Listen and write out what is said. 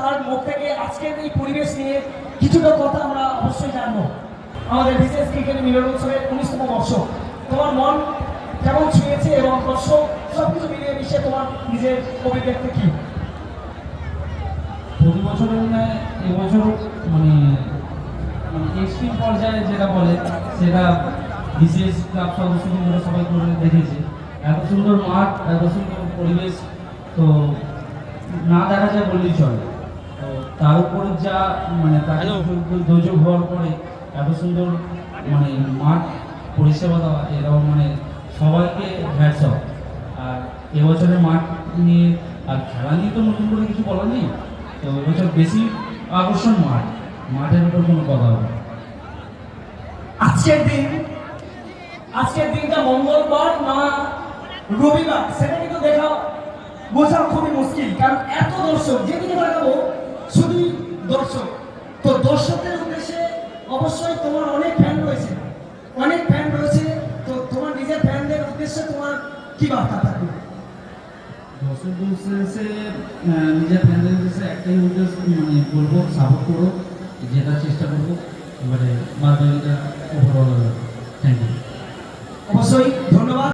তার মুখ থেকে আজকের এই পরিবেশ নিয়ে কিছুটা কথা আমরা অবশ্যই জানবো। আমাদের বিশেষ ক্রিকেট মিলন উৎসবের 19তম বর্ষ, তোমার মন কেমন ছুঁয়েছে এবং দর্শক সবকিছু মিলিয়ে মিশিয়ে তোমার নিজের অভিব্যক্তি কি? প্রতি বছরের ন্যায় এবছর মানে এক্সট্রিম পর্যায়ে যেটা বলে সেটা বিশেষ ক্লাব সদস্যদের সবাই করে দেখেছে। এত সুন্দর মাঠ, এত সুন্দর পরিবেশ তো না দেখা যায় বললেই চলে। তো তার উপর যা মানে দুর্যোগ হওয়ার পরে এত সুন্দর মানে মাঠ পরিষেবা দেওয়া, এরকম মানে সবাইকে হ্যাটস অফ। আর এবছরের মাঠ নিয়ে আর খেলা নিয়ে তো নতুন করে কিছু বলার নেই। তো এবছর বেশি আকর্ষণ মাঠের উপর কোনো কথা হবে। আজকের দিনটা মঙ্গলবার না রবিবার সেটা কিন্তু দেখা বোঝা খুবই মুশকিল, কারণ এত দর্শক, যেদিকে তাকাবো শুধু দর্শক। তো দর্শকদের উদ্দেশ্যে অবশ্যই তোমার অনেক ফ্যান রয়েছে, তো তোমার নিজের ফ্যানদের উদ্দেশ্যে তোমার কি বার্তা থাকবে? দর্শকদের উদ্দেশ্যে নিজের ফ্যানদের উদ্দেশ্যে একটাই উদ্দেশ্য মানে বলবো, সাপোর্ট করো, জেতার চেষ্টা করবো, এবারে বারবার এটা ওভারঅল। Thank you. অবশ্যই ধন্যবাদ।